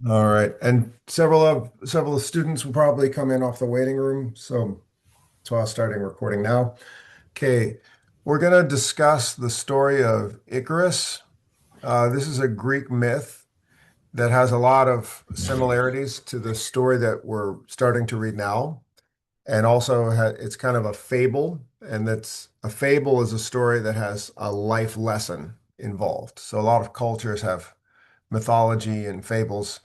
All right. And several of the students will probably come in off the waiting room. So I'll starting recording now. Okay. We're going to discuss the story of Icarus. This is a Greek myth that has a lot of similarities to the story that we're starting to read now. And also it's kind of a fable, and that's a fable is a story that has a life lesson involved. So a lot of cultures have mythology and fables.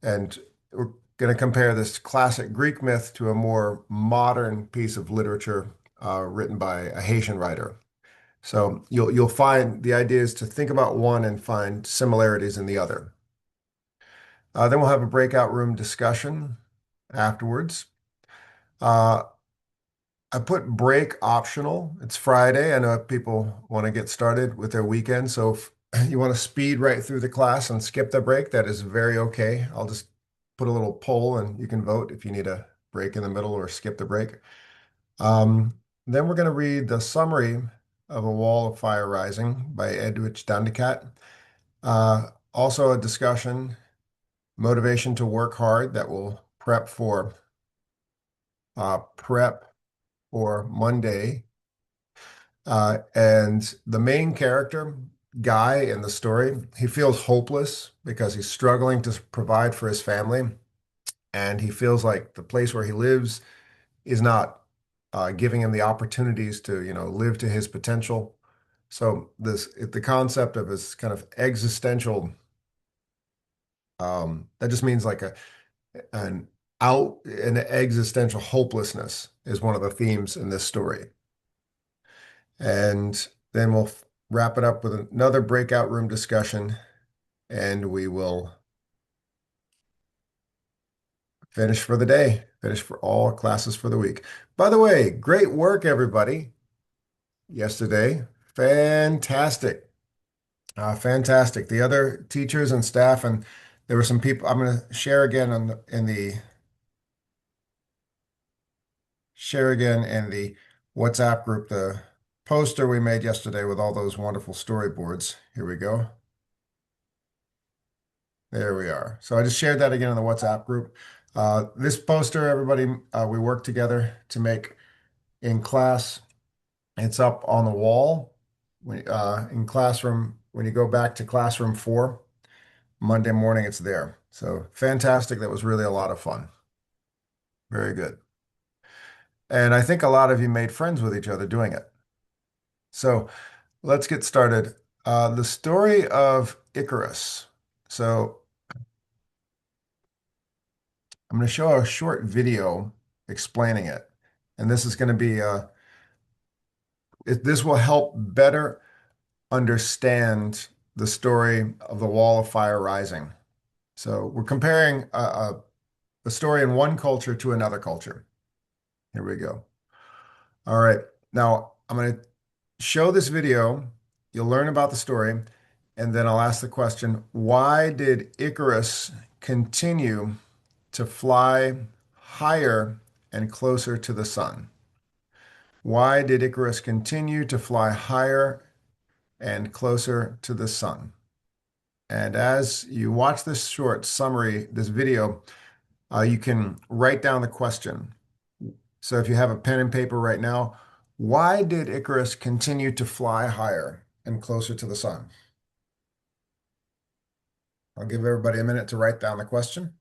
And we're going to compare this classic Greek myth to a more modern piece of literature written by a Haitian writer. So you'll find the idea is to think about one and find similarities in the other. Then we'll have a breakout room discussion afterwards. Uh, I put break optional. It's Friday. I know people want to get started with their weekend. So if you want to speed right through the class and skip the break, that is very okay. I'll just put a little poll and you can vote if you need a break in the middle or skip the break. Um, then we're going to read the summary of A Wall of Fire Rising by Edwidge Danticat. Also a discussion, motivation to work hard that will prep for Monday. And the main character, Guy, in the story, he feels hopeless because he's struggling to provide for his family. And he feels like the place where he lives is not giving him the opportunities to, live to his potential. So the concept of his kind of existential, that just means like an an existential hopelessness is one of the themes in this story. And then we'll wrap it up with another breakout room discussion, and we will finish for the day, finish for all classes for the week. By the way, great work, everybody, yesterday. Fantastic. Fantastic. The other teachers and staff, and there were some people, I'm going to share again in the WhatsApp group, the poster we made yesterday with all those wonderful storyboards. Here we go. There we are. So I just shared that again in the WhatsApp group. This poster, everybody, we worked together to make in class. It's up on the wall in classroom. When you go back to classroom 4, Monday morning, it's there. So fantastic. That was really a lot of fun. Very good. And I think a lot of you made friends with each other doing it. So let's get started. The story of Icarus. So I'm going to show a short video explaining it. And this is going to be, this will help better understand the story of the Wall of Fire Rising. So we're comparing a story in one culture to another culture. Here we go. All right. Now I'm going to show this video. You'll learn about the story, and then I'll ask the question, why did Icarus continue to fly higher and closer to the sun? Why did Icarus continue to fly higher and closer to the sun? And as you watch this short summary, this video, you can write down the question. So if you have a pen and paper right now, why did Icarus continue to fly higher and closer to the sun? I'll give everybody a minute to write down the question.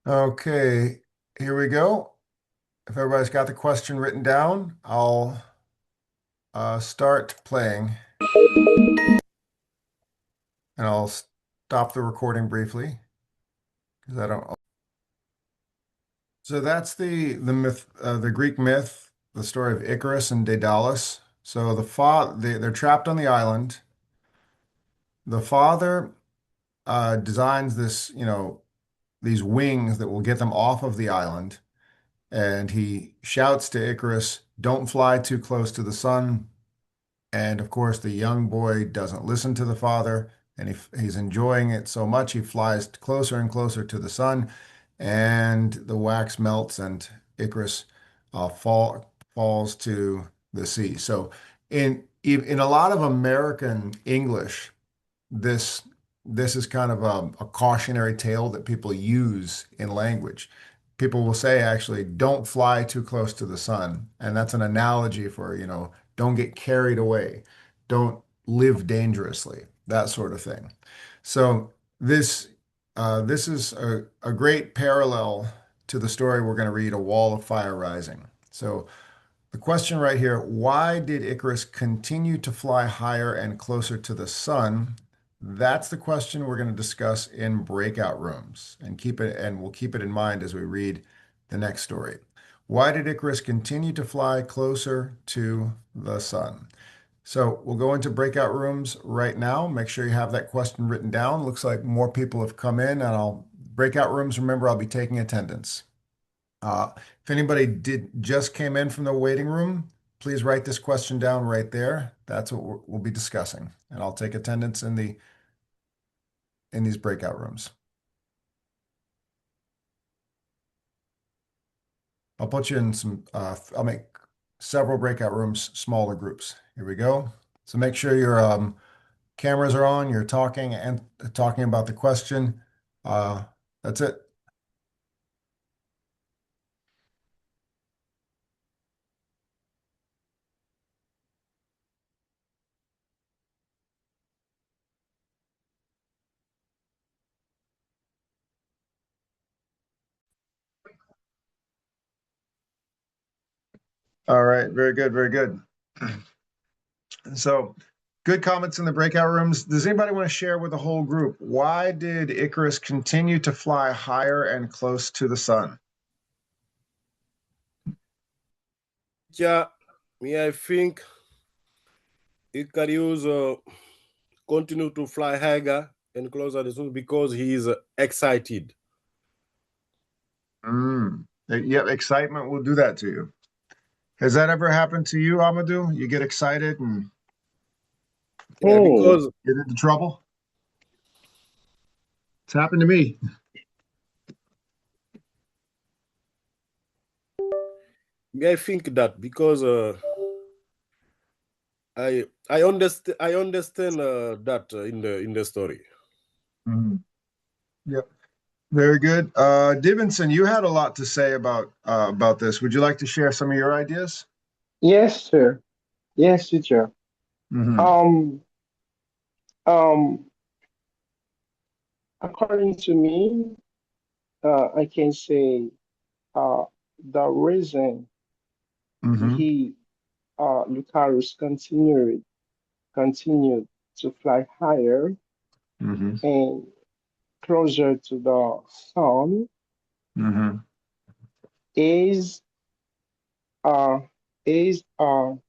Okay, here we go. If everybody's got the question written down, I'll start playing and I'll stop the recording briefly because I don't. So that's the myth, the Greek myth, the story of Icarus and Daedalus. So they're trapped on the island. The father designs this, these wings that will get them off of the island, and he shouts to Icarus, "Don't fly too close to the sun." And of course, the young boy doesn't listen to the father, and he's enjoying it so much he flies closer and closer to the sun, and the wax melts, and Icarus falls to the sea. So, in a lot of American English, this this is kind of a cautionary tale that people use in language. People will say, actually, don't fly too close to the sun. And that's an analogy for, don't get carried away, don't live dangerously, that sort of thing. So this this is a great parallel to the story we're going to read, A Wall of Fire Rising. So the question right here, why did Icarus continue to fly higher and closer to the sun? That's the question we're going to discuss in breakout rooms and we'll keep it in mind as we read the next story. Why did Icarus continue to fly closer to the sun? So we'll go into breakout rooms right now. Make sure you have that question written down. Looks like more people have come in, and breakout rooms, remember, I'll be taking attendance. If anybody just came in from the waiting room, please write this question down right there. That's what we'll be discussing, and I'll take attendance in these breakout rooms. I'll put you in I'll make several breakout rooms, smaller groups. Here we go. So make sure your cameras are on, you're talking and talking about the question. Uh, that's it. All right, very good, very good. So, good comments in the breakout rooms. Does anybody want to share with the whole group, why did Icarus continue to fly higher and close to the sun? Yeah, I think Icarus continue to fly higher and closer to the sun because he is excited. Yeah, excitement will do that to you. Has that ever happened to you, Amadou? You get excited and Yeah, because get into trouble? It's happened to me. I think that because I understand that in the story. Mhm. Yep. Very good. Divinson, you had a lot to say about this. Would you like to share some of your ideas? Yes, sir. Yes, teacher. Hmm. Um, um, According to me, I can say uh, the reason Hmm. he Lucarus continued to fly higher Hmm. and closer to the sun Hmm. is uh is um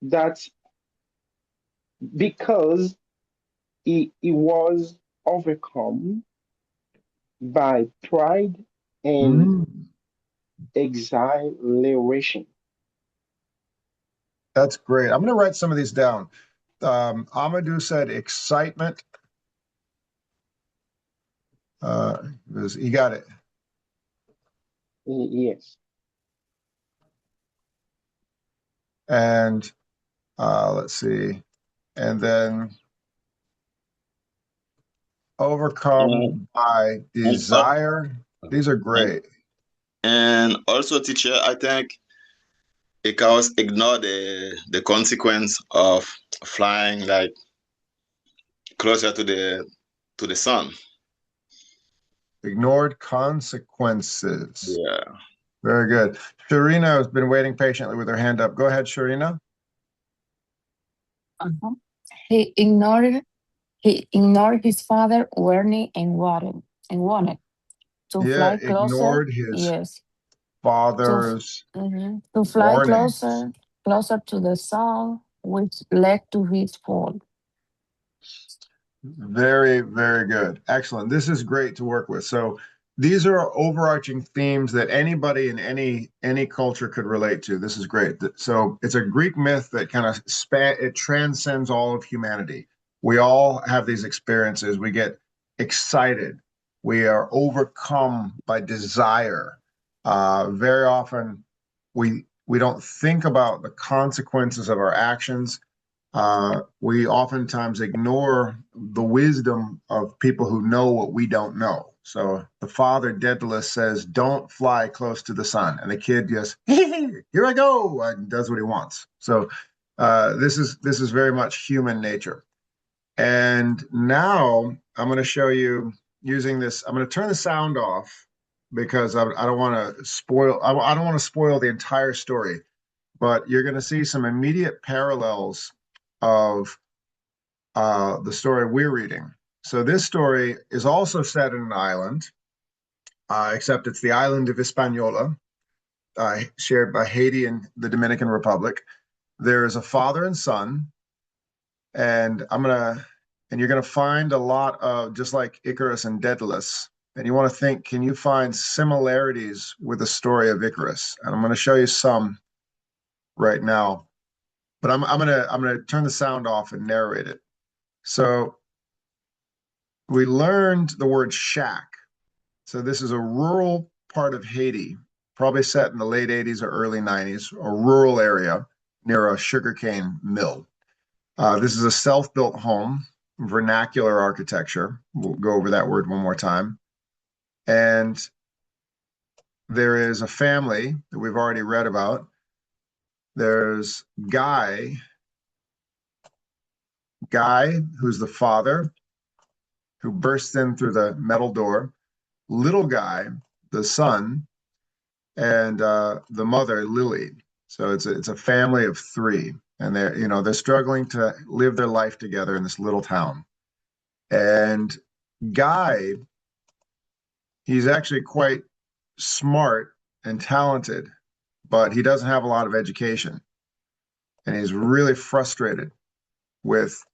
that because he was overcome by pride and Hmm. exhilaration. That's great. I'm going to write some of these down. Amadou said excitement. Uh, he got it. Yes. And let's see. And then And, overcome by and, desire. These are and, great. and also, teacher, I think Icarus ignored the consequence of flying like closer to the sun. Ignored consequences. Yeah. Very good. Sharina has been waiting patiently with her hand up. Go ahead, Sharina. Uh-huh. He ignored his father warning and wanted to Yeah, fly closer. ignored his Yes, father's to fly warnings. closer to the sun, which led to his fall. Very, very good. Excellent. This is great to work with. So these are overarching themes that anybody in any culture could relate to. This is great. So it's a Greek myth that kind of it transcends all of humanity. We all have these experiences. We get excited. We are overcome by desire. Very often we don't think about the consequences of our actions. We oftentimes ignore the wisdom of people who know what we don't know. So the father, Daedalus, says, "Don't fly close to the sun," and the kid just, "Here I go," and does what he wants. So this is very much human nature. And now I'm going to show you using this. I'm going to turn the sound off because I don't want to spoil. I don't want to spoil the entire story. But you're going to see some immediate parallels of the story we're reading. So this story is also set in an island, except it's the island of Hispaniola, shared by Haiti and the Dominican Republic. There is a father and son, and you're gonna find a lot of, just like Icarus and Daedalus, and you want to think, can you find similarities with the story of Icarus? And I'm going to show you some right now. But I'm gonna turn the sound off and narrate it. So we learned the word shack. So this is a rural part of Haiti, probably set in the late 80s or early 90s, a rural area near a sugarcane mill. This is a self-built home, vernacular architecture. We'll go over that word one more time. And there is a family that we've already read about. There's Guy, who's the father, who bursts in through the metal door, little Guy, the son, and the mother, Lily. So it's a family of three, and they're struggling to live their life together in this little town. And Guy, he's actually quite smart and talented, but he doesn't have a lot of education, and he's really frustrated with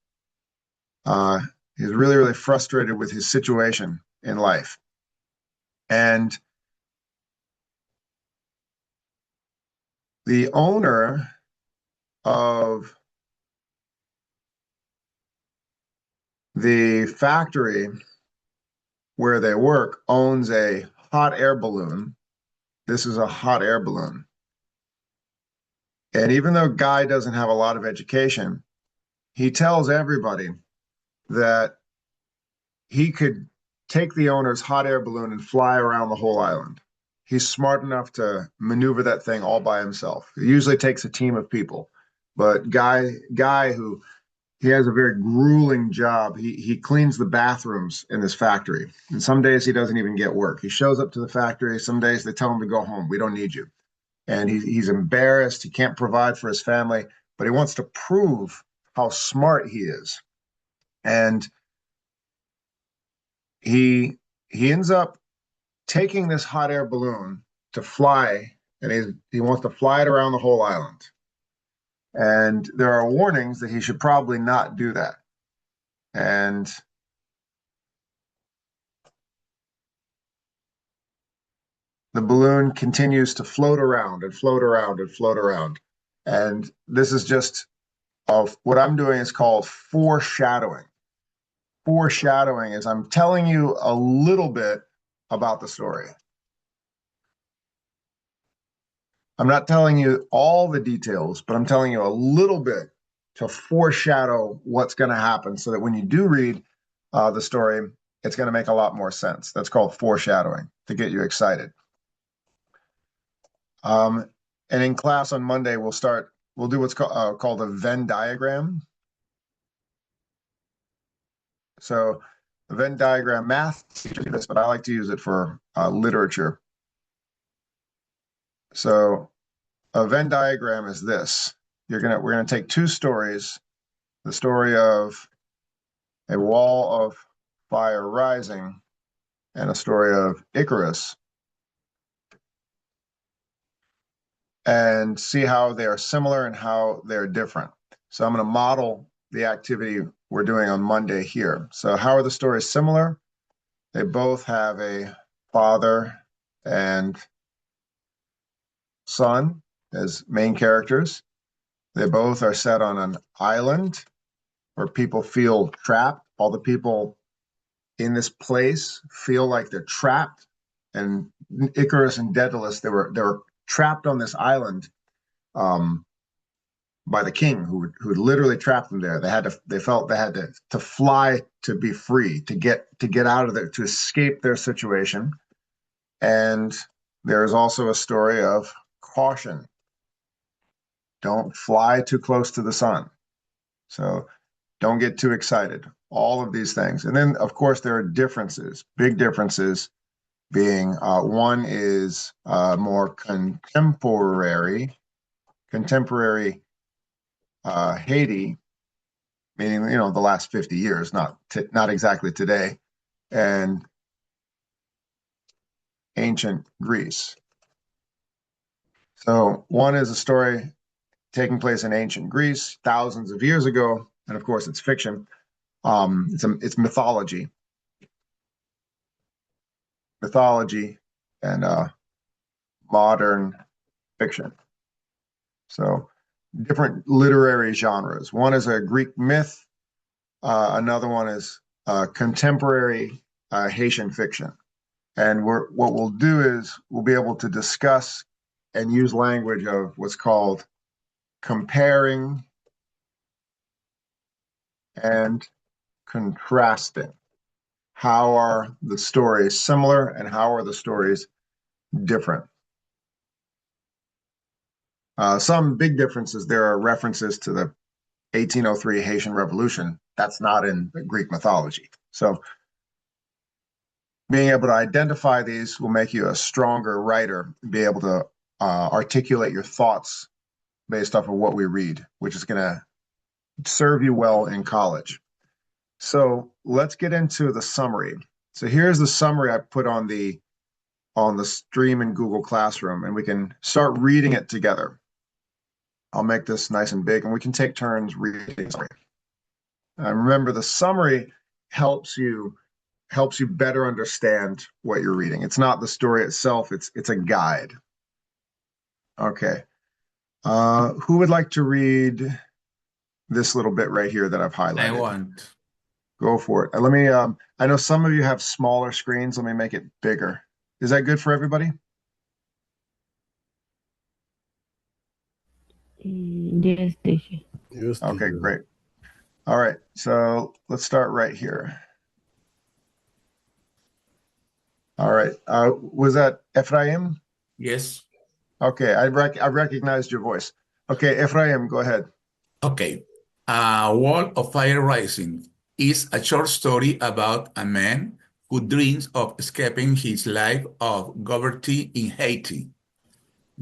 really frustrated with his situation in life. And the owner of the factory where they work owns a hot air balloon. This is a hot air balloon. And even though Guy doesn't have a lot of education, he tells everybody that he could take the owner's hot air balloon and fly around the whole island. He's smart enough to maneuver that thing all by himself. It usually takes a team of people. But Guy, who he has a very grueling job. He cleans the bathrooms in this factory. And some days he doesn't even get work. He shows up to the factory. Some days they tell him to go home. We don't need you. And he's embarrassed. He can't provide for his family, but he wants to prove how smart he is. And he ends up taking this hot air balloon to fly, and he wants to fly it around the whole island. And there are warnings that he should probably not do that. And the balloon continues to float around and float around and float around. And this is just what I'm doing is called foreshadowing. Foreshadowing is I'm telling you a little bit about the story. I'm not telling you all the details, but I'm telling you a little bit to foreshadow what's going to happen so that when you do read the story, it's going to make a lot more sense. That's called foreshadowing, to get you excited. And in class on Monday, we'll do what's called a Venn diagram. So A Venn diagram, math teachers do this, but I like to use it for literature. So a Venn diagram is this. We're gonna take two stories, the story of a wall of fire rising and a story of Icarus, and see how they are similar and how they're different. So I'm going to model the activity we're doing on Monday here. So how are the stories similar? They both have a father and son as main characters. They both are set on an island where people feel trapped. All the people in this place feel like they're trapped. And Icarus and Daedalus, they were trapped on this island by the king who literally trapped them there. They felt they had to fly to be free, to get out of there, to escape their situation. And there is also a story of caution. Don't fly too close to the sun. So don't get too excited. All of these things. And then, of course, there are differences, big differences being one is more contemporary Haiti, meaning, the last 50 years, not exactly today, and ancient Greece. So one is a story taking place in ancient Greece thousands of years ago, and of course it's fiction. It's mythology and modern fiction. So different literary genres. One is a Greek myth. Another one is contemporary Haitian fiction. And what we'll do is we'll be able to discuss and use language of what's called comparing and contrasting. How are the stories similar and how are the stories different? Some big differences. There are references to the 1803 Haitian Revolution. That's not in the Greek mythology. So being able to identify these will make you a stronger writer, be able to articulate your thoughts based off of what we read, which is going to serve you well in college. So let's get into the summary. So here's the summary I put on the stream in Google Classroom, and we can start reading it together. I'll make this nice and big, and we can take turns reading the summary. Remember, the summary helps you better understand what you're reading. It's not the story itself, it's a guide. Okay. Who would like to read this little bit right here that I've highlighted? I want. Go for it. Let me, I know some of you have smaller screens. Let me make it bigger. Is that good for everybody? Yes, teacher. Yes, Okay, teacher. great. All right, so let's start right here. All right, was that Ephraim? Yes. Okay, I recognized your voice. Okay, Ephraim, go ahead. Okay. A Wall of Fire Rising is a short story about a man who dreams of escaping his life of poverty in Haiti.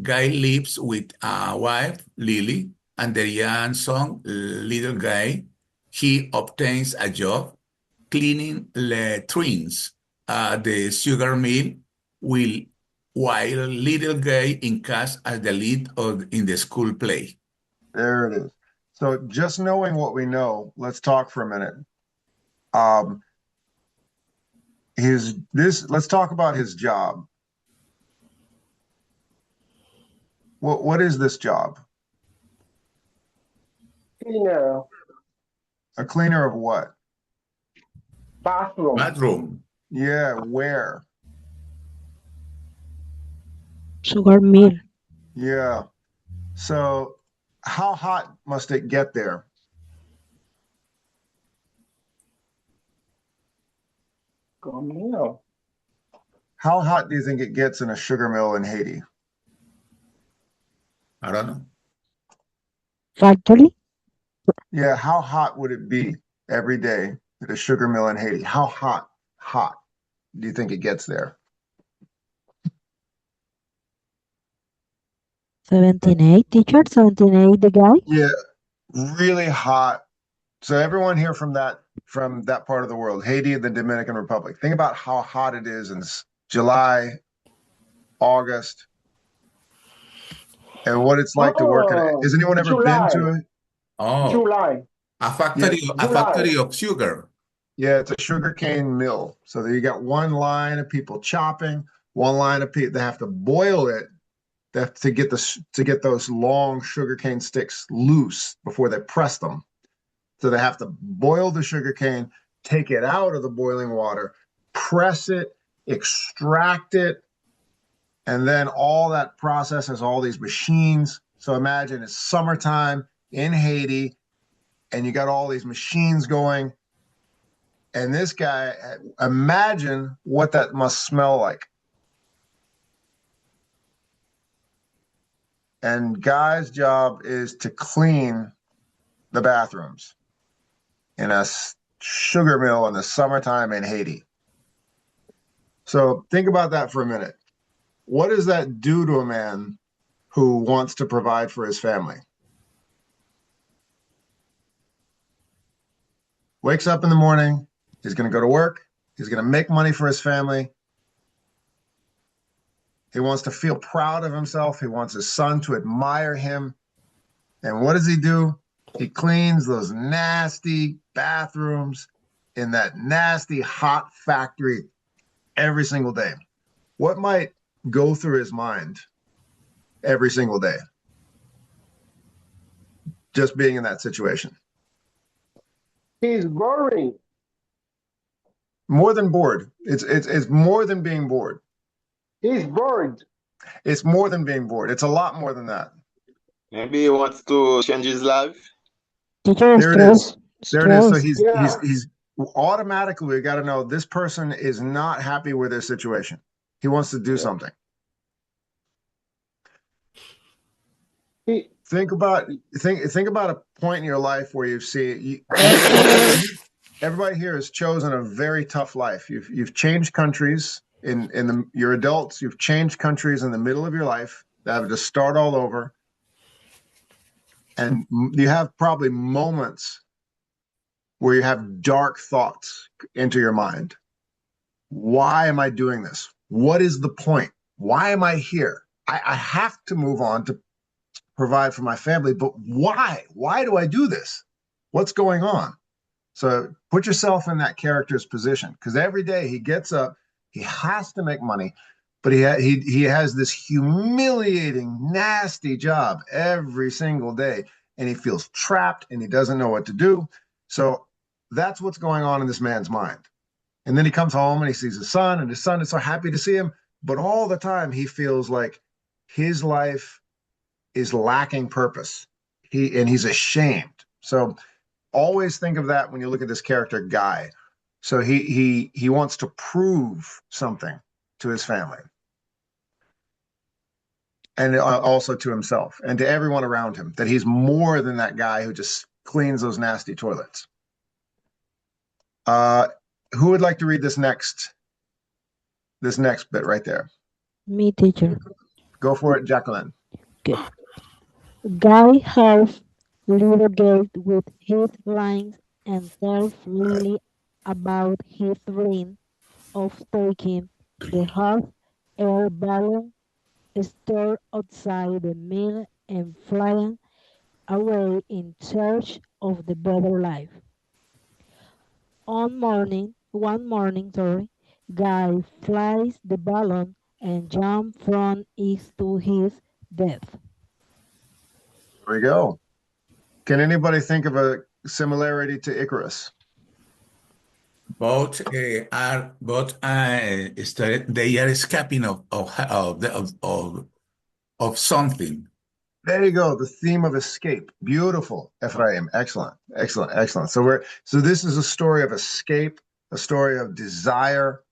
Guy lives with a wife, Lily, and their young son, Little Guy. He obtains a job cleaning latrines at the sugar mill while Little Guy is cast as the lead in the school play. There it is. So just knowing what we know, let's talk for a minute. Let's talk about his job. What is this job? Cleaner, A cleaner of what? bathroom, Bathroom. Yeah, where? Sugar mill. Yeah. So how hot must it get there? communal, How hot do you think it gets in a sugar mill in Haiti? I don't know. Factory. Yeah, how hot would it be every day at a sugar mill in Haiti. How hot do you think it gets there? 78, teacher, 78, the guy. Yeah, really hot. So everyone here from that part of the world, Haiti and the Dominican Republic, think about how hot it is in July, August, and what it's like to work in it. Has anyone ever been to it? Oh, July, a Yeah, factory of sugar. yeah, it's a sugarcane mill. So there you got one line of people chopping, one line of people. They have to boil it. They have to get those long sugarcane sticks loose before they press them. So they have to boil the sugarcane, take it out of the boiling water, press it, extract it, and then all that process has all these machines. So imagine it's summertime in Haiti, and you got all these machines going. And this guy, imagine what that must smell like. And guy's job is to clean the bathrooms in a sugar mill in the summertime in Haiti. So think about that for a minute. What does that do to a man who wants to provide for his family? Wakes up in the morning, he's going to go to work, he's going to make money for his family. He wants to feel proud of himself. He wants his son to admire him. And what does he do? He cleans those nasty bathrooms in that nasty hot factory every single day. What might go through his mind every single day? Just being in that situation. he's boring. More than bored. It's more than being bored. He's bored. It's more than being bored. It's a lot more than that. Maybe he wants to change his life. Teacher, There it is. stress, There it is. So stress. he's automatically, we got to know this person is not happy with their situation. He wants to do something. He, Think about a point in your life where you've seen everybody here has chosen a very tough life. You've changed countries you're adults. You've changed countries in the middle of your life. That have to start all over, and you have probably moments where you have dark thoughts into your mind. Why am I doing this? What is the point? Why am I here? I have to move on to provide for my family, but why? Why do I do this? What's going on? So put yourself in that character's position, because every day he gets up, he has to make money, but he has this humiliating, nasty job every single day, and he feels trapped and he doesn't know what to do. So that's what's going on in this man's mind. And then he comes home and he sees his son, and his son is so happy to see him, but all the time he feels like his life is lacking purpose. He's ashamed. So always think of that when you look at this character, Guy. So he wants to prove something to his family, and also to himself and to everyone around him, that he's more than that guy who just cleans those nasty toilets. Who would like to read this next bit right there? Me, teacher. Go for it, Jacqueline. Good. Guy half litigated with his lines and tells Lily about his dream of taking the hot air balloon stored outside the mill and flying away in search of the better life. One morning, Guy flies the balloon and jumps from it to his death. There we go. Can anybody think of a similarity to Icarus? Both they are escaping of something. There you go. The theme of escape. Beautiful, Ephraim. Excellent, excellent, excellent. So this is a story of escape, a story of desire,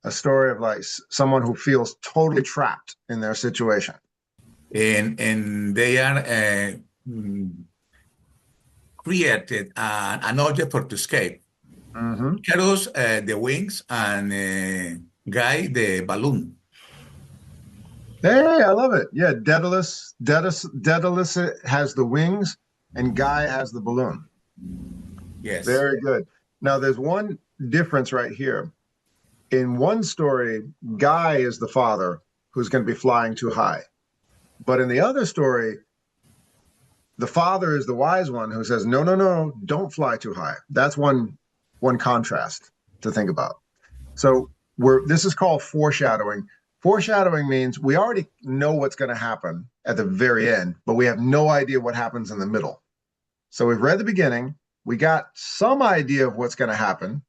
a story of like someone who feels totally trapped in their situation. And they are created an object for to escape. Mm-hmm. Icarus, the wings, and Guy, the balloon. Hey, I love it. Yeah, Daedalus has the wings, and Guy has the balloon. Yes. Very good. Now, there's one difference right here. In one story, Guy is the father who's going to be flying too high. But in the other story, the father is the wise one who says, no, no, no, don't fly too high. That's one contrast to think about. So this is called foreshadowing. Foreshadowing means we already know what's going to happen at the very end, but we have no idea what happens in the middle. So we've read the beginning, we got some idea of what's going to happen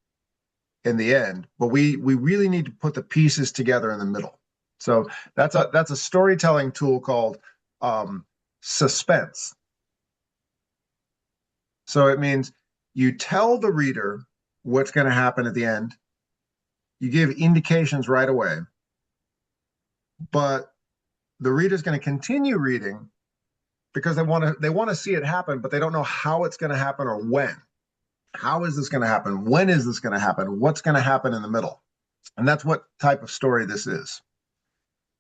in the end, but we really need to put the pieces together in the middle. So that's a storytelling tool called suspense. So it means you tell the reader what's going to happen at the end. You give indications right away, but the reader's going to continue reading because they want to see it happen, but they don't know how it's going to happen or when. How is this going to happen? When is this going to happen? What's going to happen in the middle? And that's what type of story this is.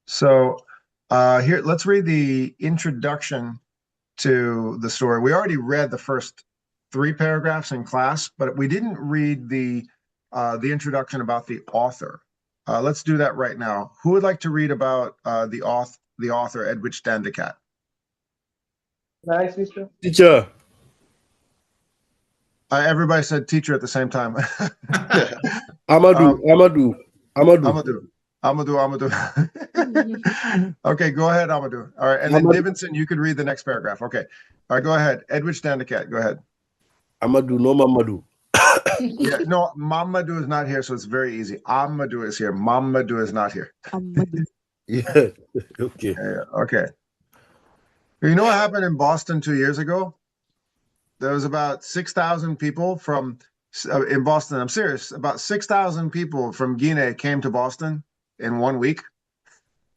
So here, let's read the introduction to the story. We already read the first 3 paragraphs in class, but we didn't read the introduction about the author. Let's do that right now. Who would like to read about the author, Edwidge Dandekat? Nice, sister. Teacher. Everybody said teacher at the same time. Amadou. Okay, go ahead, Amadou. All right, and then Divinson, you could read the next paragraph. Okay. All right, go ahead. Edwidge Dandekat, go ahead. Amadou, no Mamadou. Yeah, no, Mamadou is not here, so it's very easy. Amadou is here. Mamadou is not here. Yeah. Okay. Okay. You know what happened in Boston 2 years ago? There was about 6,000 people from in Boston. I'm serious. About 6,000 people from Guinea came to Boston in 1 week.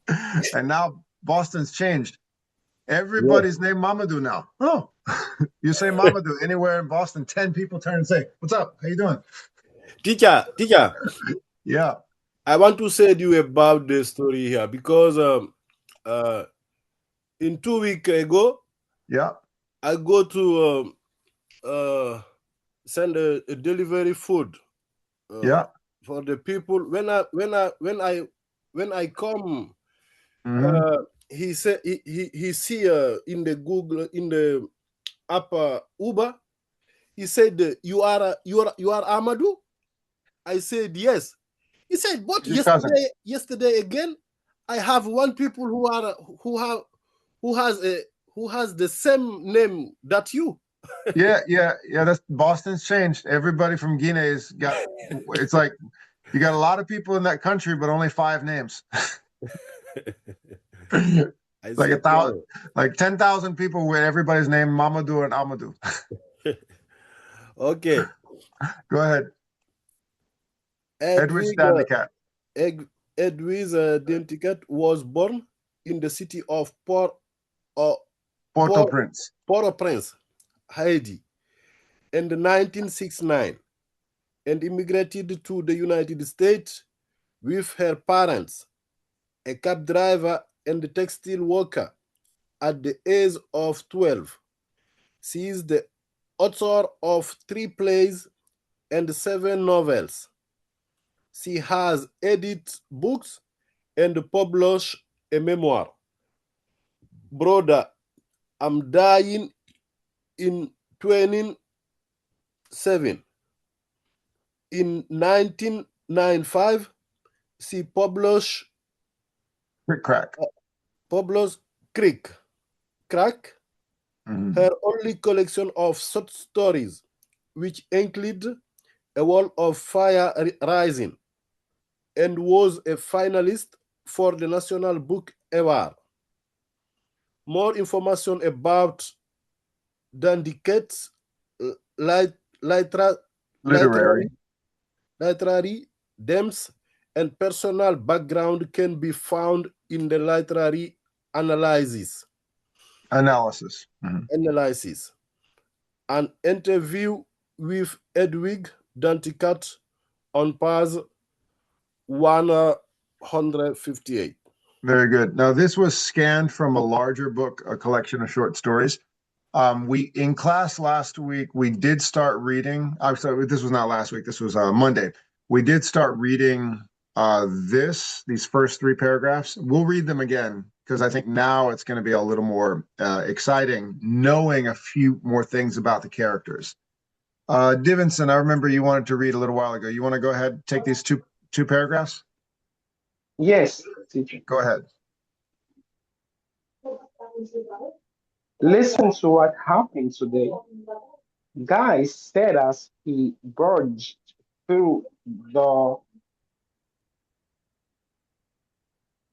And now Boston's changed. Everybody's named Mamadou now. Oh, you say Mamadou anywhere in Boston, 10 people turn and say, "What's up? How you doing?" Teacher. Yeah. I want to say to you about the story here because in 2 weeks ago, Yeah. I go to send a delivery food. Yeah. For the people. When I come, he said he see in the Google in the app Uber. He said you are Amadou. I said yes. He said, but yesterday again, I have one people who has the same name that you. Yeah. That's Boston's changed. Everybody from Guinea's got. It's like you got a lot of people in that country, but only 5 names. Like 1,000, like 10,000 people with everybody's name Mamadou and Amadou. Okay. Go ahead. Edwidge Dandekat. Edwidge Dandekat was born in the city of Port-au-Prince, Haiti, in 1969, and immigrated to the United States with her parents, a cab driver and a textile worker, at the age of 12. She is the author of 3 plays and 7 novels. She has edited books and published a memoir. Brother, I'm dying in 27. In 1995, she published Crack. Crack, her only collection of short stories, which include A Wall of Fire Rising, and was a finalist for the National Book Award. More information about Dandekat's literary depths and personal background can be found in the literary analysis. An interview with Edwidge Danticat on page 158. Very good. Now, this was scanned from a larger book, a collection of short stories. We in class last week, we did start reading. I'm sorry, this was not last week. This was Monday. We did start reading these first three paragraphs. We'll read them again because I think now it's going to be a little more exciting, knowing a few more things about the characters. Divinson, I remember you wanted to read a little while ago. You want to go ahead and take these two paragraphs? Yes, teacher. Go ahead. Listen to what happened today. Guy said as he barged through the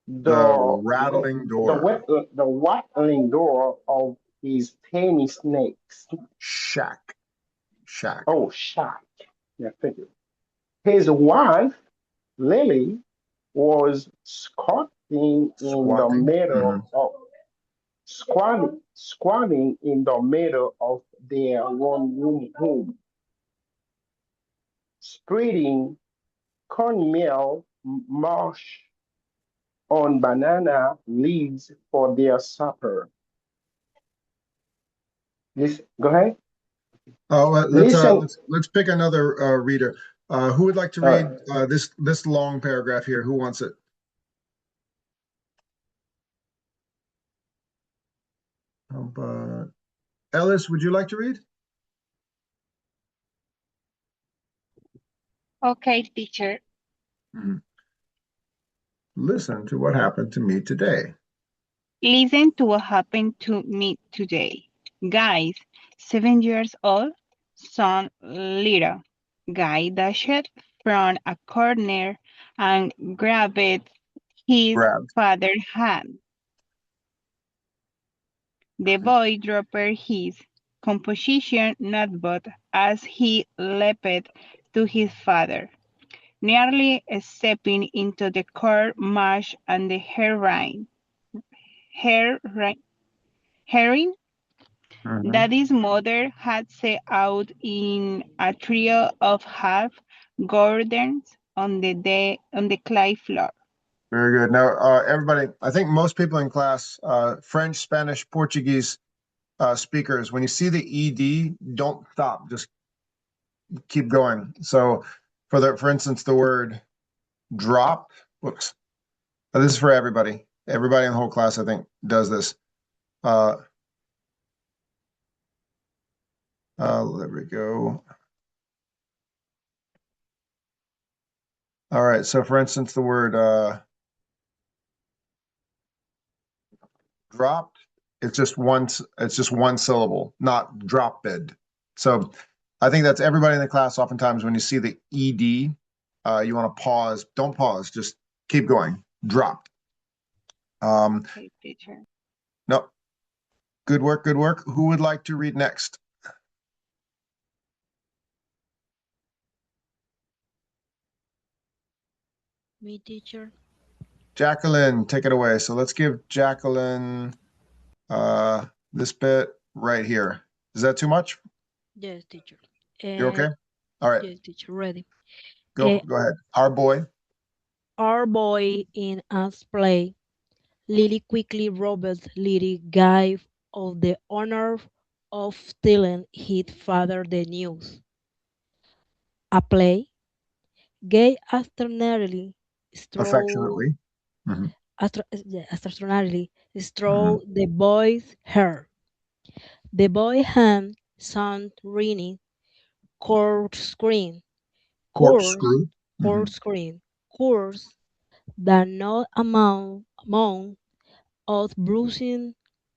The the the rattling door. the rattling door of his tiny snakes. Shack. Shack. Oh, shack. Yeah, thank you. His wife, Lily, was Squatting. Mhm. squatting in the middle of their one room home, spreading cornmeal mush on banana leaves for their supper. This, go ahead. Oh, Listen. let's pick another reader. Who would like to Uh, read this long paragraph here? Who wants it? Ellis, would you like to read? Okay, teacher. Mhm. Listen to what happened to me today. Listen to what happened to me today. Guys, 7 years old, son little. Guy dashed from a corner and grabbed his Grabbed. father's hand. The boy dropped his composition notebook as he leaped to his father, nearly stepping into the cold mush and the herring Mhm. that his mother had set out in a trio of half gardens on the clay floor. Very good. Now, everybody, I think most people in class, French, Spanish, Portuguese speakers, when you see the ED, don't stop. Just keep going. So, for instance, the word drop. Whoops. This is for everybody. Everybody in the whole class, I think, does this. Uh, there we go. All right. So, for instance, the word dropped. It's just one syllable, not drop bed. So, I think that's everybody in the class. Oftentimes, when you see the ed, you want to pause. Don't pause. Just keep going. Dropped. Okay, teacher. No. Good work. Good work. Who would like to read next? Me, teacher. Jacqueline, take it away. So let's give Jacqueline this bit right here. Is that too much? Yes, teacher. You okay? All right, Yes, teacher. Ready. go ahead. Our boy. Our boy in us play. Lily quickly robbed little Guy of the honor of telling his father the news. A play, Gay extraordinarily strode, Affectionately. Mhm, extraordinarily mhm. strode the boy's hair. The boy hand sound ringing, corkscrewing, course, Corkscrew. Mhm. corkscrewing, course that no amount of bruising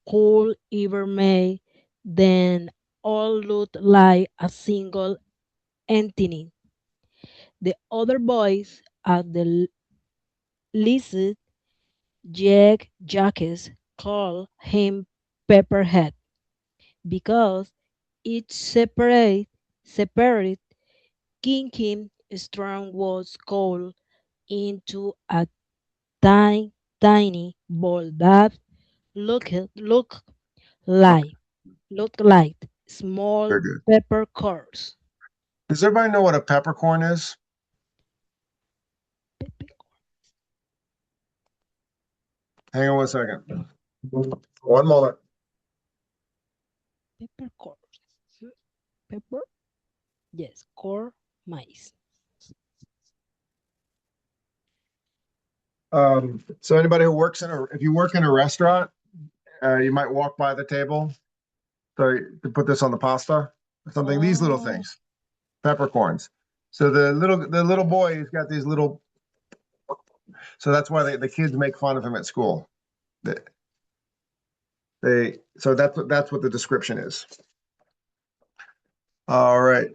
could ever make them all look like a single entity. The other boys at the least Jacques called him Pepperhead because each separate kinky strand was called into a tiny, tiny ball that looked look Okay, like looked like small very good. peppercorns. Does everybody know what a peppercorn is? Hang on one second. One moment. Peppercorn. Pepper? Yes, corn, maize. So anybody who works if you work in a restaurant, you might walk by the table. So to put this on the pasta or something, these little things, peppercorns. So the little boy, he's got these little. So that's why the kids make fun of him at school. So that's what the description is. All right.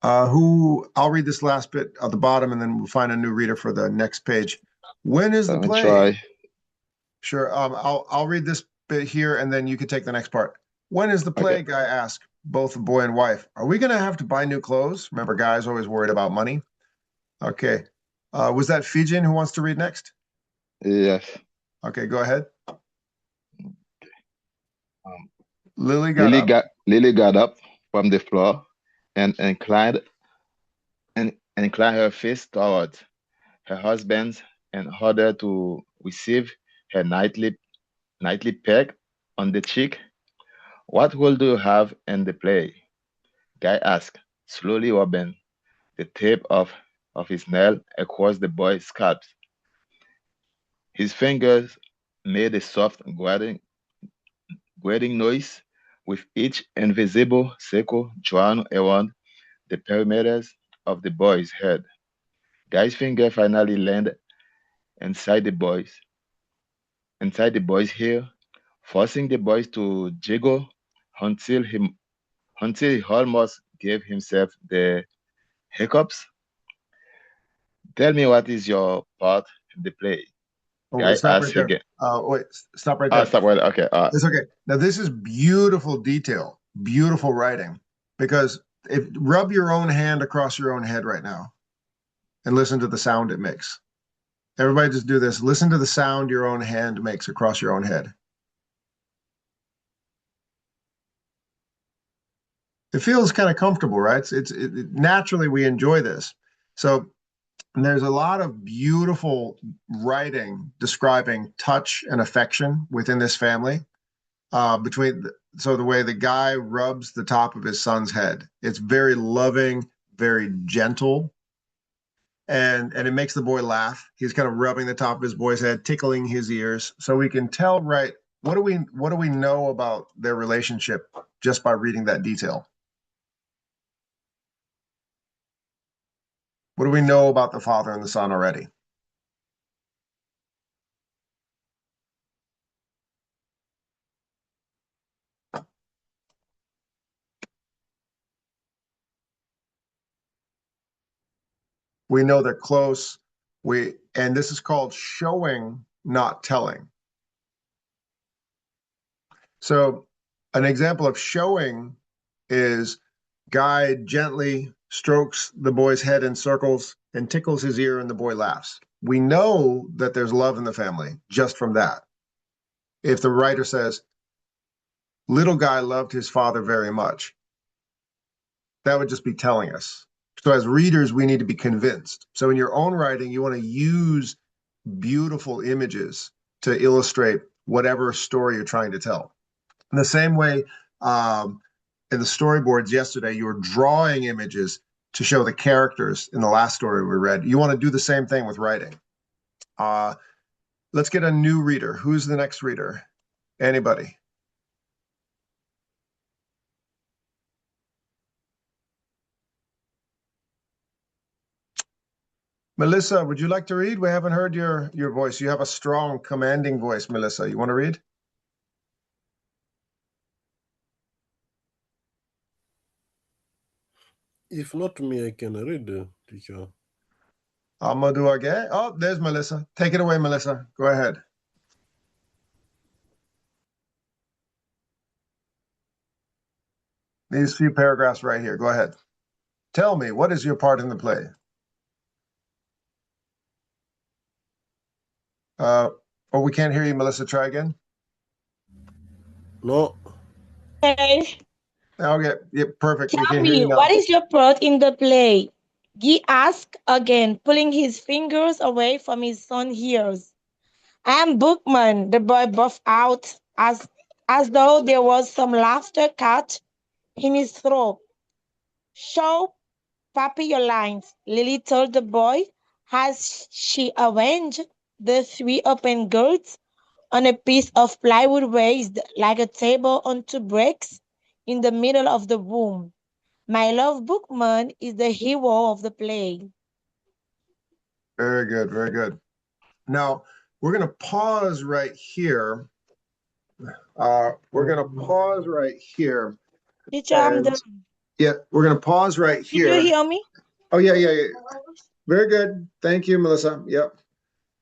I'll read this last bit at the bottom, and then we'll find a new reader for the next page. When is the Let me play? try. Sure. I'll read this bit here, and then you can take the next part. When is the play? Okay. Guy asked both the boy and wife. Are we gonna have to buy new clothes? Remember, guys always worried about money. Okay. Was that Fijian who wants to read next? Yes. Okay, go ahead. Um, Lily got up. Lily got up from the floor and inclined her face towards her husband in order to receive her nightly peck on the cheek. What will you have in the play? Guy asked, slowly rubbing the tip of his nail across the boy's scalp. His fingers made a soft grating noise with each invisible circle drawn around the perimeters of the boy's head. Guy's finger finally landed inside the boy's ear, forcing the boy to jiggle until he almost gave himself the hiccups. Tell me, what is your part in the play? Oh, Guy stop right asked there. again. Wait, stop right there. Stop right there. Okay. It's okay. Now this is beautiful detail, beautiful writing. Because if rub your own hand across your own head right now, and listen to the sound it makes. Everybody, just do this. Listen to the sound your own hand makes across your own head. It feels kind of comfortable, right? Naturally we enjoy this. So there's a lot of beautiful writing describing touch and affection within this family. So the way the guy rubs the top of his son's head, it's very loving, very gentle, and it makes the boy laugh. He's kind of rubbing the top of his boy's head, tickling his ears, so we can tell, right? What do we know about their relationship just by reading that detail? What do we know about the father and the son already? We know they're close. And this is called showing, not telling. So an example of showing is Guy gently strokes the boy's head in circles and tickles his ear, and the boy laughs. We know that there's love in the family just from that. If the writer says, little Guy loved his father very much, that would just be telling us. So as readers, we need to be convinced. So in your own writing, you want to use beautiful images to illustrate whatever story you're trying to tell. In the same way, in the storyboards yesterday, you were drawing images to show the characters in the last story we read. You want to do the same thing with writing. Let's get a new reader. Who's the next reader? Anybody? Melissa, would you like to read? We haven't heard your voice. You have a strong, commanding voice, Melissa. You want to read? If not me, I can read, teacher. Amadou Agay. Oh, there's Melissa. Take it away, Melissa. Go ahead. These few paragraphs right here. Go ahead. Tell me, what is your part in the play? Oh, we can't hear you, Melissa. Try again. No. There Okay, yeah, perfect. We Tell can hear me, you what now. is your part in the play? Guy asked again, pulling his fingers away from his son's ears. I am bookman, the boy buffed out as though there was some laughter caught in his throat. Show Pappy your lines, Lily told the boy as she arranged the three open girts on a piece of plywood raised like a table on two bricks in the middle of the room. My love bookman is the hero of the play. Very good, very good. Now, we're going to pause right here. We're going to pause right here. Teacher, I'm And done. yeah, we're going to pause right Did you here. hear me? Oh, yeah, yeah, yeah. Very good. Thank you, Melissa. Yep.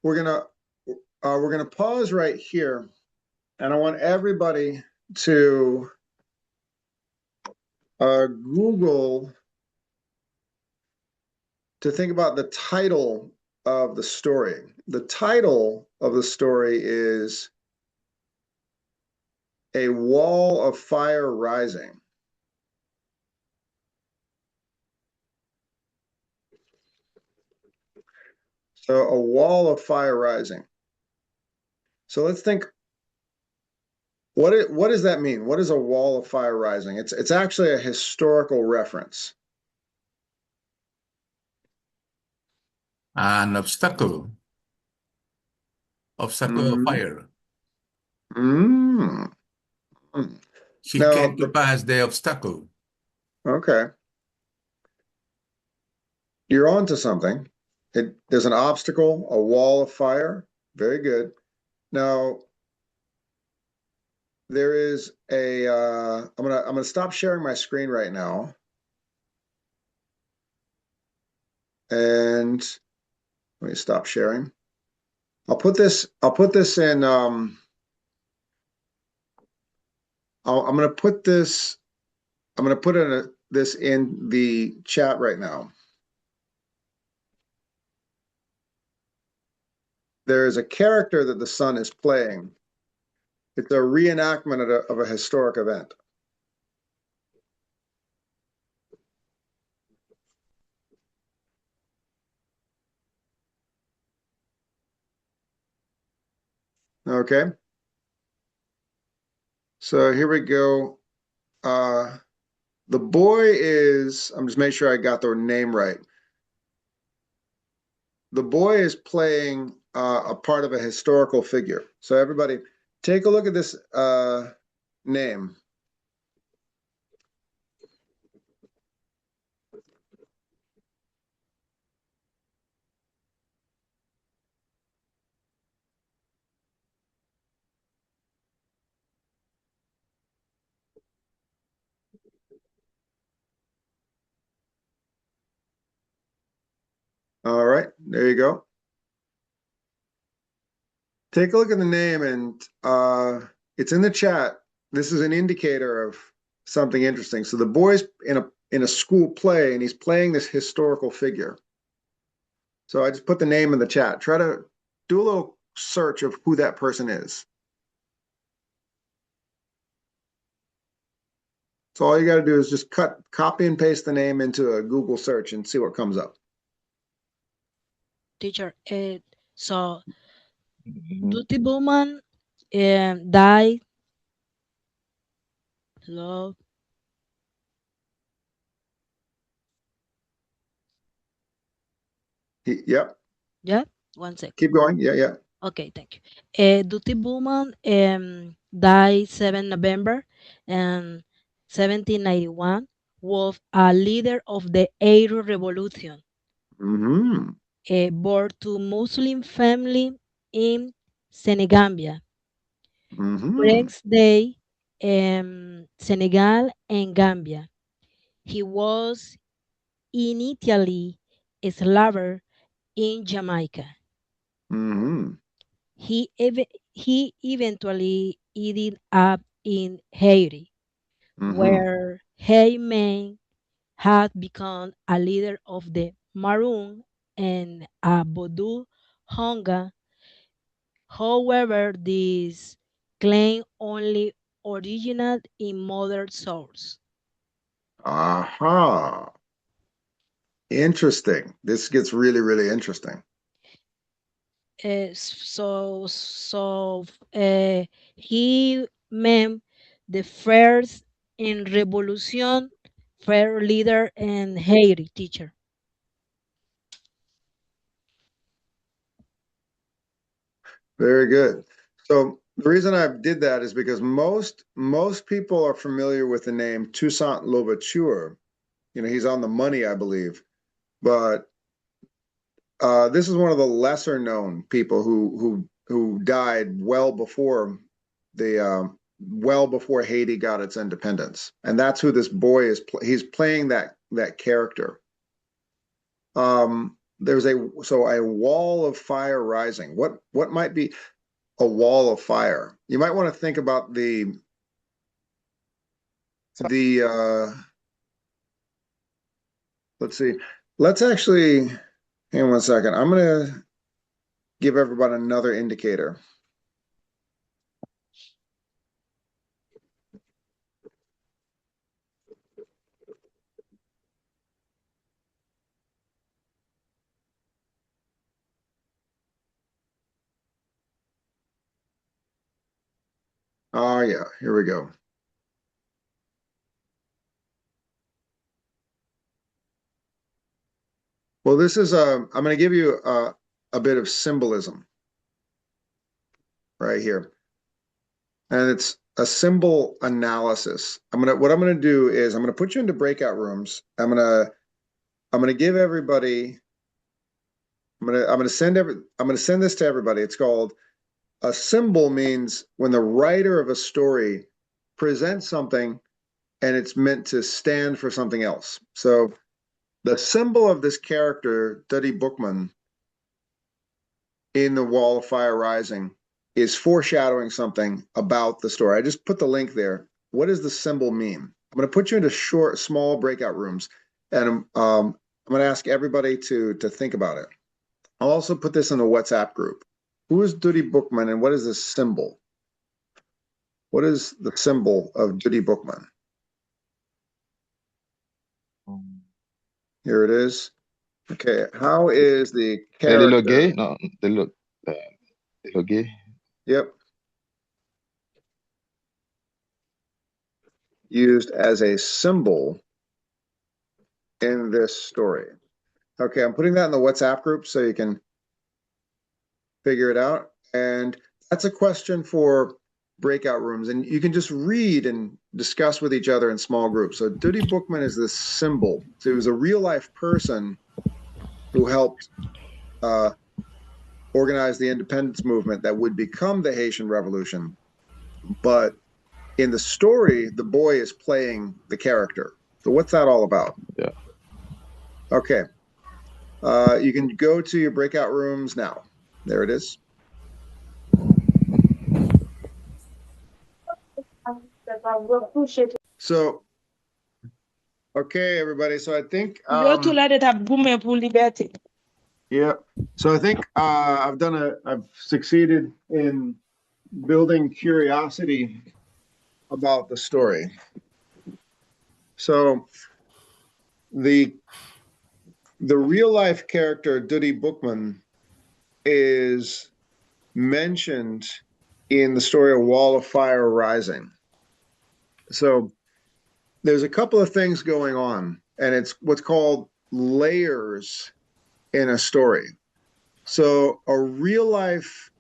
We're gonna pause right here, and I want everybody to Google to think about the title of the story. The title of the story is A Wall of Fire Rising. So a wall of fire rising. So let's think, what does that mean? What is a wall of fire rising? It's actually a historical reference. An obstacle of Mm-hmm. fire. Mm-hmm. He Now, came to pass the obstacle. okay, you're on to something. There's an obstacle, a wall of fire. Very good. Now, there is a. I'm gonna stop sharing my screen right now, and let me stop sharing. I'll put this. I'll put this in. I'm gonna put this. I'm gonna put this in the chat right now. There is a character that the son is playing. It's a reenactment of a historic event. Okay. So here we go. The boy is, I'm just making sure I got the name right. The boy is playing a part of a historical figure. So everybody, take a look at this name. All right, there you go. Take a look at the name, and it's in the chat. This is an indicator of something interesting. So the boy's in a school play, and he's playing this historical figure. So I just put the name in the chat. Try to do a little search of who that person is. So all you got to do is just copy and paste the name into a Google search and see what comes up. Teacher, so Mhm. Duty Bowman died. Love. Yep. Yeah, 1 second. Keep going. Yeah, yeah. Okay, thank you. Duty Bowman died 7 November and 1791. Was a leader of the Arab Revolution. Mm-hmm. Born to Muslim family in Senegambia, Mm-hmm. present day Senegal and Gambia. He was initially a slave in Jamaica. Mm-hmm. He eventually ended up in Haiti, Mm-hmm. where he may had become a leader of the Maroon and a Vodou Honga. However, this claim only originated in modern source. Aha. Interesting. This gets really, really interesting. He made the first in revolution, fair leader and Haiti teacher. Very good. So the reason I did that is because most people are familiar with the name Toussaint Louverture. You know, he's on the money, I believe. But this is one of the lesser known people who died well before Haiti got its independence, and that's who this boy is. He's playing that character. There's a wall of fire rising. What might be a wall of fire? You might want to think about the let's see. Let's actually hang on one second. I'm gonna give everybody another indicator. Oh yeah, here we go. Well, this is I'm going to give you a bit of symbolism right here, and it's a symbol analysis. What I'm gonna do is I'm gonna put you into breakout rooms. I'm gonna give everybody. I'm gonna send this to everybody. It's called a symbol. Means when the writer of a story presents something and it's meant to stand for something else. So the symbol of this character, Duddy Bookman, in the Wall of Fire Rising, is foreshadowing something about the story. I just put the link there. What does the symbol mean? I'm going to put you into small breakout rooms, and I'm going to ask everybody to think about it. I'll also put this in a WhatsApp group. Who is Duddy Bookman, and what is this symbol? What is the symbol of Duddy Bookman? Here it is. Okay, how is the The little character? gay? No, the little gay. Yep. Used as a symbol in this story. Okay, I'm putting that in the WhatsApp group so you can figure it out. And that's a question for breakout rooms. And you can just read and discuss with each other in small groups. So Duddy Bookman is this symbol. So he was a real life person who helped organize the independence movement that would become the Haitian Revolution. But in the story, the boy is playing the character. So what's that all about? Yeah. Okay. You can go to your breakout rooms now. There it is. So, okay, everybody. So I think yeah. So I think I've succeeded in building curiosity about the story. So the real life character Duddy Bookman is mentioned in the story of Wall of Fire Rising. So there's a couple of things going on, and it's what's called layers in a story. So the real life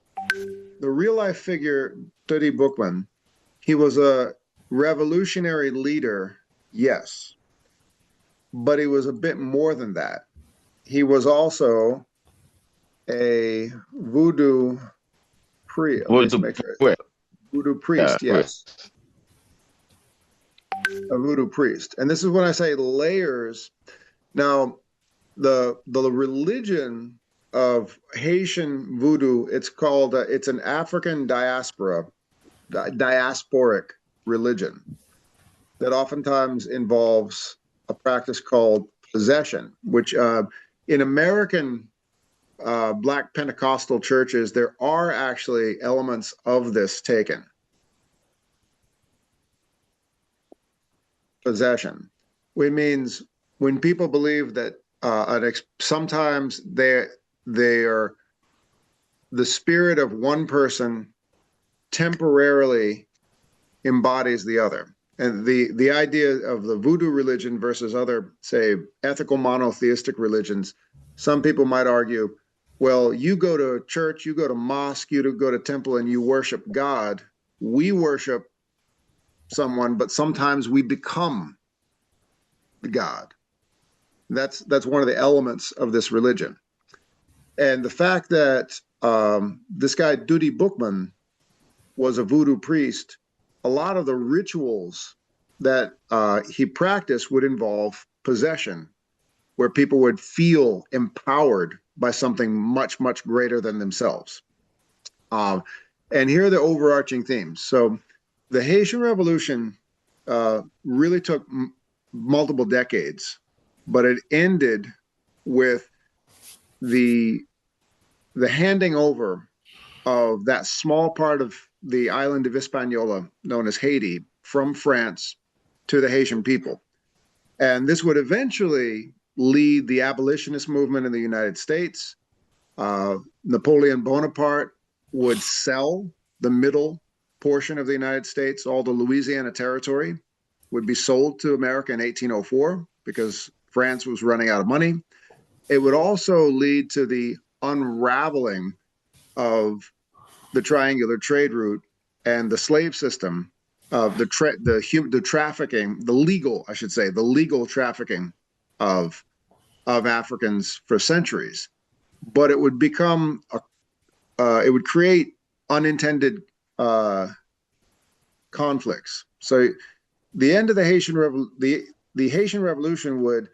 figure, Duddy Bookman, he was a revolutionary leader, yes, but he was a bit more than that. He was also a voodoo priest. Voodoo priest, yes. A voodoo priest. And this is when I say layers. Now, the religion of Haitian voodoo, it's called, it's an African diasporic religion that oftentimes involves a practice called possession, which in American Black Pentecostal churches, there are actually elements of this taken. Possession. It means when people believe that sometimes they are the spirit of one person temporarily embodies the other. And the idea of the voodoo religion versus other, say, ethical monotheistic religions, some people might argue, well, you go to church, you go to mosque, you go to temple, and you worship God. We worship someone, but sometimes we become the God. That's one of the elements of this religion. And the fact that this guy, Dudi Bookman, was a voodoo priest, a lot of the rituals that he practiced would involve possession, where people would feel empowered by something much, much greater than themselves. And here are the overarching themes. So the Haitian Revolution really took multiple decades, but it ended with the handing over of that small part of the island of Hispaniola, known as Haiti, from France to the Haitian people. And this would eventually lead the abolitionist movement in the United States. Napoleon Bonaparte would sell the middle portion of the United States. All the Louisiana territory would be sold to America in 1804 because France was running out of money. It would also lead to the unraveling of the triangular trade route and the slave system of the trafficking, the legal trafficking of Africans for centuries. But it would become it would create unintended conflicts. So the end of the Haitian Revolution would,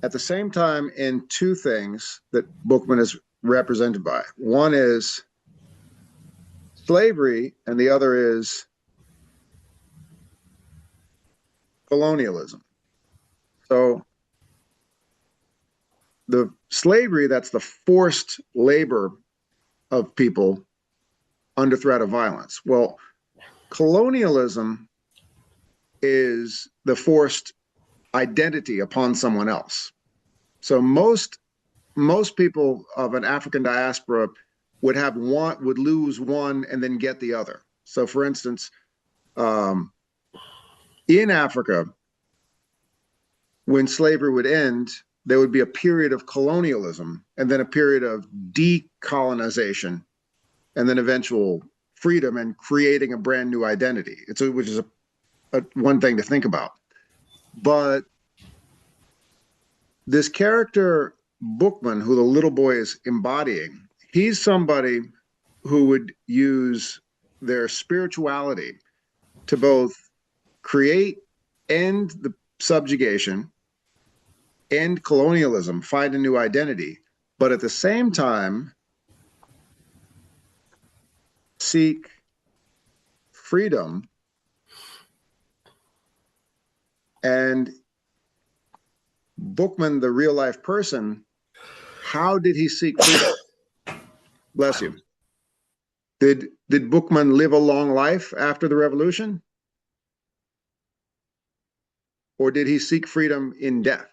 at the same time, end two things that Bookman is represented by. One is slavery, and the other is colonialism. So the slavery, that's the forced labor of people under threat of violence. Well, colonialism is the forced identity upon someone else. So most people of an African diaspora would lose one and then get the other. So for instance, in Africa, when slavery would end, there would be a period of colonialism and then a period of decolonization and then eventual freedom and creating a brand new identity. Which is one thing to think about. But this character, Bookman, who the little boy is embodying, he's somebody who would use their spirituality to both end the subjugation, end colonialism, find a new identity, but at the same time seek freedom. And Bookman, the real life person, how did he seek freedom? Bless you. Did Bookman live a long life after the revolution? Or did he seek freedom in death?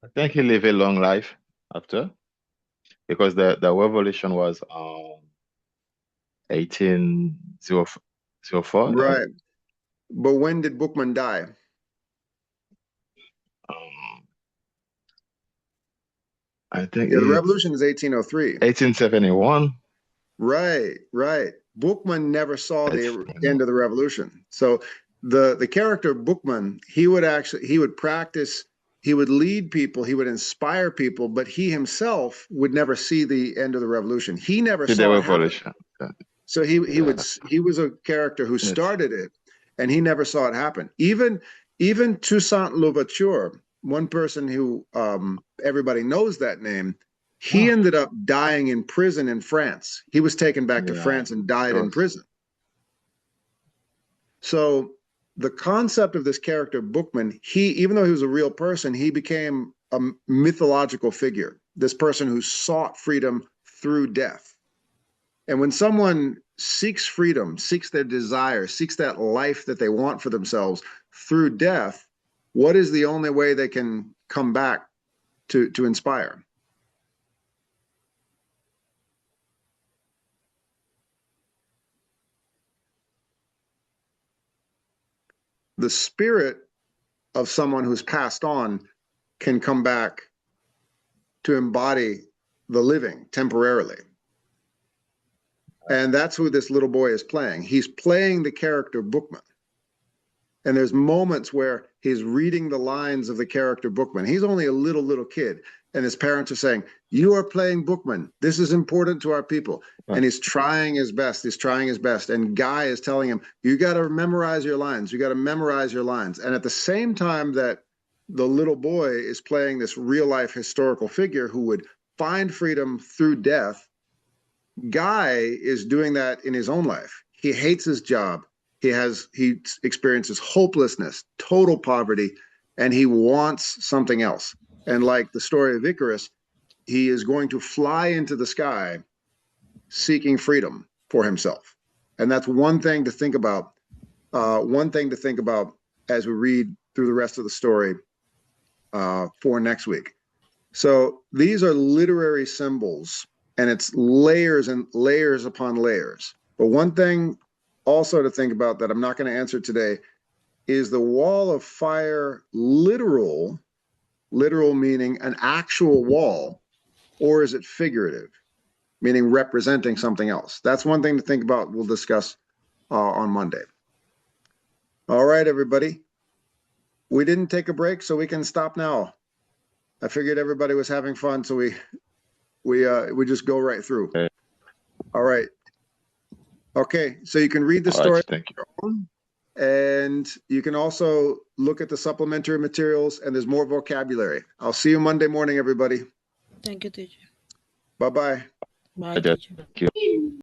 I think he lived a long life after, because the revolution was 1804. Right. But when did Bookman die? I think the revolution is 1803. 1871. Right. Bookman never saw the end of the revolution. So the character Bookman, he would practice, he would lead people, he would inspire people, but he himself would never see the end of the revolution. He never saw the revolution. So he was a character who started it, and he never saw it happen. Even Toussaint Louverture, one person who everybody knows that name, he ended up dying in prison in France. He was taken back to France and died in prison. So the concept of this character Bookman, even though he was a real person, he became a mythological figure, this person who sought freedom through death. And when someone seeks freedom, seeks their desire, seeks that life that they want for themselves through death, what is the only way they can come back to inspire? The spirit of someone who's passed on can come back to embody the living temporarily. And that's who this little boy is playing. He's playing the character Bookman. And there's moments where he's reading the lines of the character Bookman. He's only a little kid. And his parents are saying, you are playing Bookman. This is important to our people. And he's trying his best. He's trying his best. And Guy is telling him, you got to memorize your lines. You got to memorize your lines. And at the same time that the little boy is playing this real life historical figure who would find freedom through death, Guy is doing that in his own life. He hates his job. He experiences hopelessness, total poverty, and he wants something else. And like the story of Icarus, he is going to fly into the sky seeking freedom for himself. And that's one thing to think about. One thing to think about as we read through the rest of the story for next week. So these are literary symbols, and it's layers and layers upon layers. But one thing also to think about that I'm not going to answer today is the wall of fire literal meaning an actual wall, or is it figurative, meaning representing something else? That's one thing to think about. We'll discuss on Monday. All right, everybody. We didn't take a break, so we can stop now. I figured everybody was having fun, so we just go right through. Okay. All right. Okay, so you can read the story. Right, thank you. And you can also look at the supplementary materials, and there's more vocabulary. I'll see you Monday morning, everybody. Thank you, teacher. Bye-bye. Bye, Thank teacher. you.